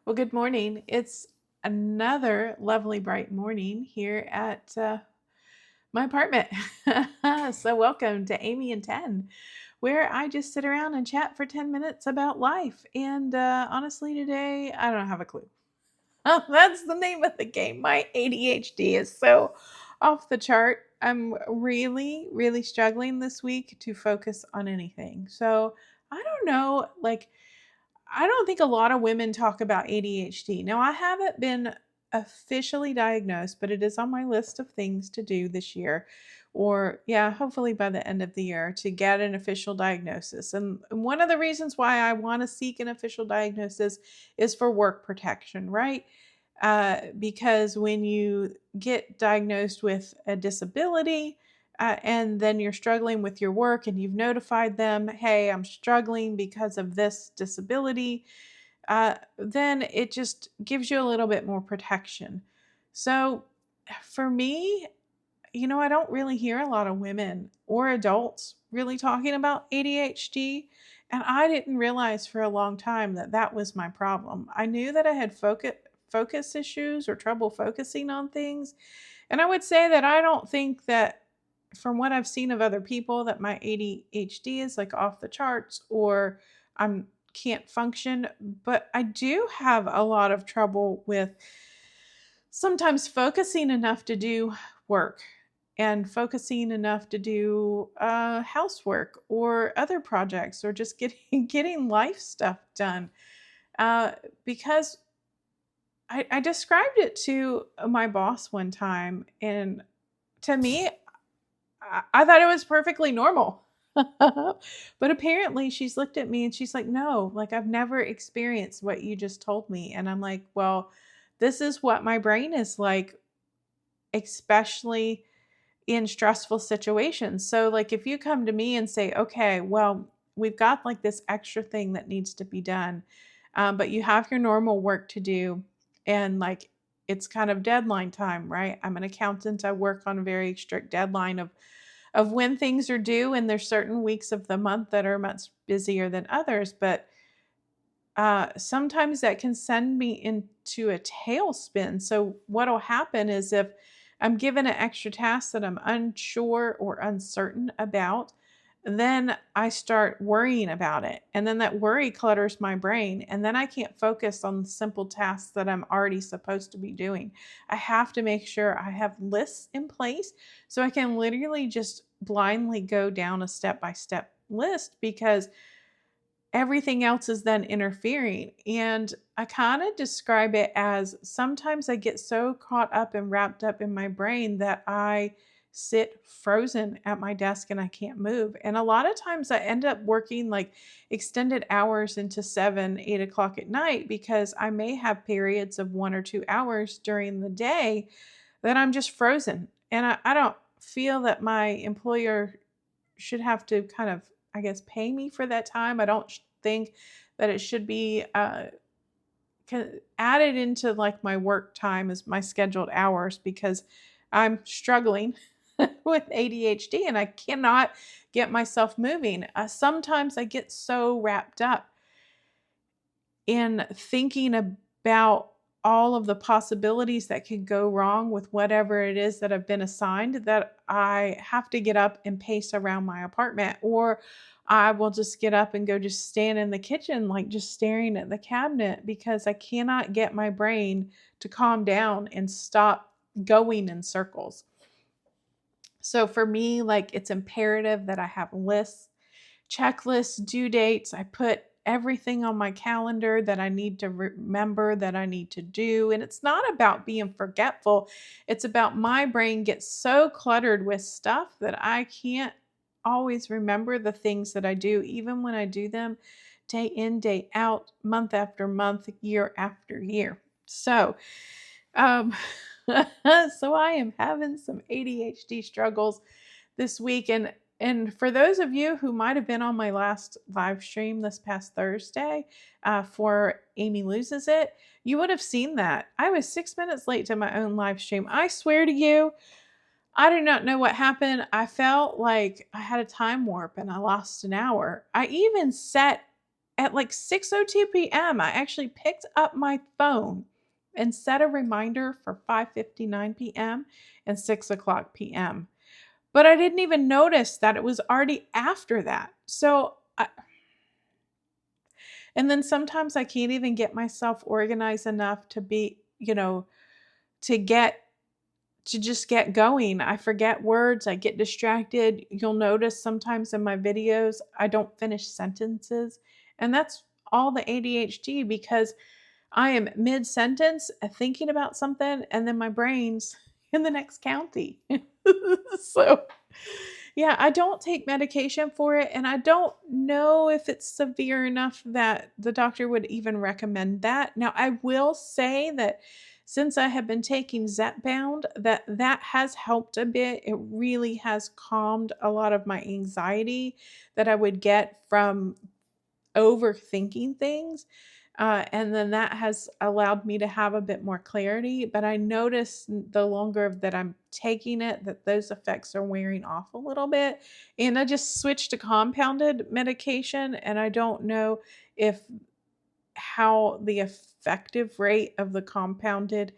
Well, good morning. It's another lovely, bright morning here at my apartment. So, welcome to Amy and 10, where I just sit around and chat for 10 minutes about life. And honestly, today, I don't have a clue. That's the name of the game. My ADHD is so off the chart. I'm really, really struggling this week to focus on anything. So, I don't know, I don't think a lot of women talk about ADHD. Now, I haven't been officially diagnosed, but it is on my list of things to do this year, or yeah, hopefully by the end of the year to get an official diagnosis. And one of the reasons why I want to seek an official diagnosis is for work protection, right? Because when you get diagnosed with a disability, and then you're struggling with your work and you've notified them, hey, I'm struggling because of this disability, then it just gives you a little bit more protection. So for me, I don't really hear a lot of women or adults really talking about ADHD. And I didn't realize for a long time that that was my problem. I knew that I had focus issues or trouble focusing on things. And I would say that I don't think that, from what I've seen of other people, that my ADHD is like off the charts or I'm can't function, but I do have a lot of trouble with sometimes focusing enough to do work and focusing enough to do housework or other projects or just getting getting life stuff done. Because I described it to my boss one time, and to me, I thought it was perfectly normal. But apparently she's looked at me and she's like, no, like I've never experienced what you just told me. And I'm like, well, this is what my brain is like, especially in stressful situations. So, like, if you come to me and say, okay, well, we've got like this extra thing that needs to be done, but you have your normal work to do, and like it's kind of deadline time, right? I'm an accountant. I work on a very strict deadline of when things are due, and there's certain weeks of the month that are much busier than others. But sometimes that can send me into a tailspin. So what'll happen is if I'm given an extra task that I'm unsure or uncertain about, then I start worrying about it. And then that worry clutters my brain. And then I can't focus on the simple tasks that I'm already supposed to be doing. I have to make sure I have lists in place so I can literally just blindly go down a step by step list, because everything else is then interfering. And I kind of describe it as sometimes I get so caught up and wrapped up in my brain that I sit frozen at my desk and I can't move. And a lot of times I end up working like extended hours into 7, 8 o'clock at night, because I may have periods of 1 or 2 hours during the day that I'm just frozen. And I don't feel that my employer should have to kind of, I guess, pay me for that time. I don't think that it should be added into like my work time as my scheduled hours, because I'm struggling with ADHD and I cannot get myself moving. Sometimes I get so wrapped up in thinking about all of the possibilities that could go wrong with whatever it is that I've been assigned, that I have to get up and pace around my apartment, or I will just get up and go just stand in the kitchen, like just staring at the cabinet, because I cannot get my brain to calm down and stop going in circles. So for me, like, it's imperative that I have lists, checklists, due dates. I put everything on my calendar that I need to remember, that I need to do. And it's not about being forgetful. It's about my brain gets so cluttered with stuff that I can't always remember the things that I do, even when I do them day in, day out, month after month, year after year. So, um, so I am having some ADHD struggles this week. And for those of you who might have been on my last live stream this past Thursday, for Amy Loses It, you would have seen that. I was 6 minutes late to my own live stream. I swear to you, I do not know what happened. I felt like I had a time warp and I lost an hour. I even set at like 6:02 p.m., I actually picked up my phone and set a reminder for 5:59 p.m. and 6 o'clock p.m. But I didn't even notice that it was already after that. And then sometimes I can't even get myself organized enough to be, to get to just get going. I forget words, I get distracted. You'll notice sometimes in my videos, I don't finish sentences. And that's all the ADHD because I am mid sentence thinking about something and then my brain's in the next county. So, yeah, I don't take medication for it, and I don't know if it's severe enough that the doctor would even recommend that. Now, I will say that since I have been taking Zepbound, that has helped a bit. It really has calmed a lot of my anxiety that I would get from overthinking things. And then that has allowed me to have a bit more clarity. But I notice the longer that I'm taking it, that those effects are wearing off a little bit. And I just switched to compounded medication. And I don't know if how the effective rate of the compounded,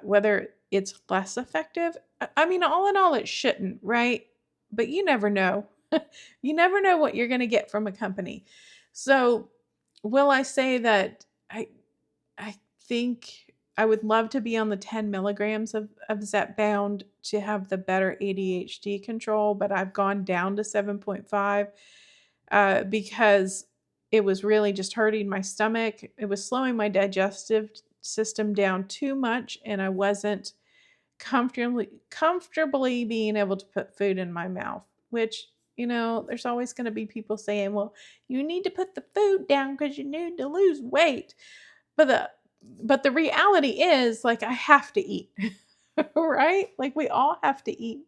whether it's less effective. I mean, all in all, it shouldn't, right? But you never know. You never know what you're going to get from a company. So, will I say that I think I would love to be on the 10 milligrams of Zepbound to have the better ADHD control, but I've gone down to 7.5 because it was really just hurting my stomach. It was slowing my digestive system down too much, and I wasn't comfortably being able to put food in my mouth, which, there's always going to be people saying, well, you need to put the food down because you need to lose weight. But the reality is, like, I have to eat, right? Like, we all have to eat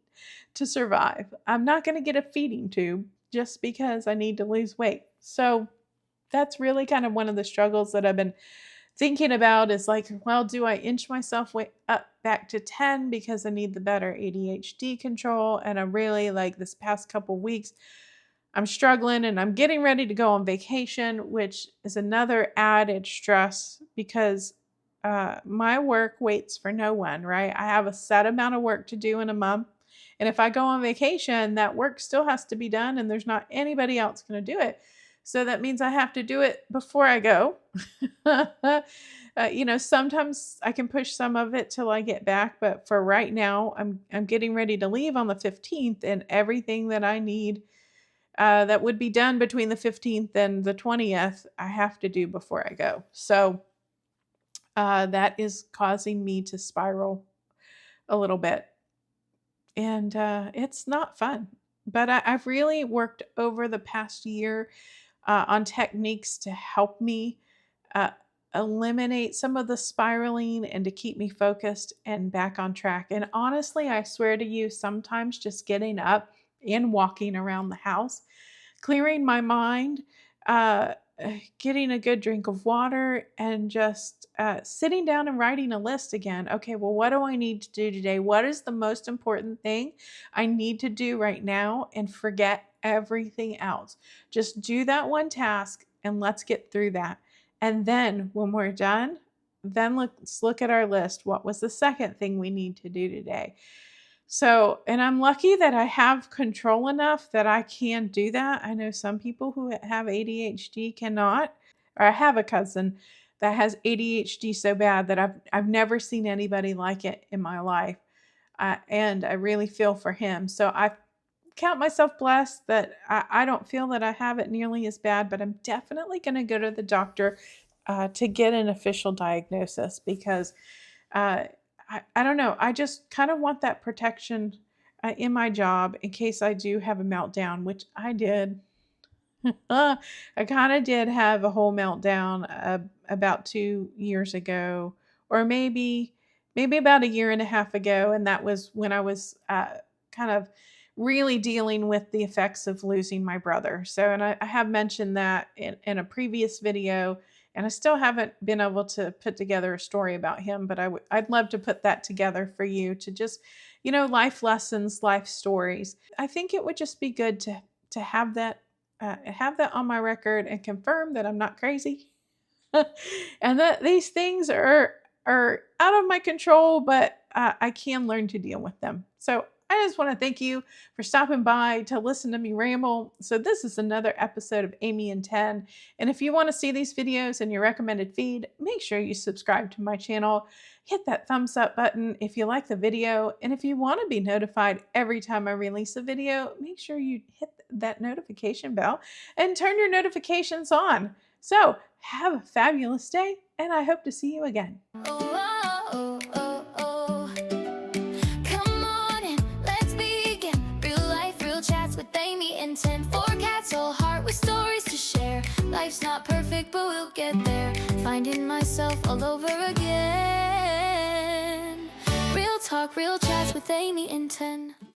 to survive. I'm not going to get a feeding tube just because I need to lose weight. So that's really kind of one of the struggles that I've been thinking about is like, well, do I inch myself way up back to 10 because I need the better ADHD control? And I'm really like this past couple weeks, I'm struggling and I'm getting ready to go on vacation, which is another added stress because my work waits for no one, right? I have a set amount of work to do in a month. And if I go on vacation, that work still has to be done and there's not anybody else going to do it. So that means I have to do it before I go. Sometimes I can push some of it till I get back, but for right now, I'm getting ready to leave on the 15th, and everything that I need that would be done between the 15th and the 20th, I have to do before I go. So that is causing me to spiral a little bit, and it's not fun. But I've really worked over the past year on techniques to help me uh, eliminate some of the spiraling and to keep me focused and back on track. And honestly, I swear to you, sometimes just getting up and walking around the house, clearing my mind, uh, getting a good drink of water, and just sitting down and writing a list again. Okay, well, what do I need to do today? What is the most important thing I need to do right now? And forget everything else. Just do that one task and let's get through that. And then when we're done, then let's look at our list. What was the second thing we need to do today? So, and I'm lucky that I have control enough that I can do that. I know some people who have ADHD cannot, or I have a cousin that has ADHD so bad that I've never seen anybody like it in my life. And I really feel for him. So I count myself blessed that I don't feel that I have it nearly as bad, but I'm definitely going to go to the doctor to get an official diagnosis because uh, I don't know. I just kind of want that protection in my job in case I do have a meltdown, which I did. I kind of did have a whole meltdown about 2 years ago, or maybe about a year and a half ago, and that was when I was kind of really dealing with the effects of losing my brother. So, and I have mentioned that in a previous video, and I still haven't been able to put together a story about him, but I'd love to put that together for you to just, life lessons, life stories. I think it would just be good to have that have that on my record and confirm that I'm not crazy and that these things are out of my control, but I can learn to deal with them. So I just want to thank you for stopping by to listen to me ramble. So this is another episode of Amy and 10. And if you want to see these videos in your recommended feed, make sure you subscribe to my channel. Hit that thumbs up button if you like the video. And if you want to be notified every time I release a video, make sure you hit that notification bell and turn your notifications on. So have a fabulous day, and I hope to see you again. Oh, oh, oh, oh. Come on in, let's begin. Real life, real chats with Amy and 10. For cats, all heart with stories to share. Life's not perfect, but we'll get there. Finding myself all over again. Real talk, real chats with Amy and 10.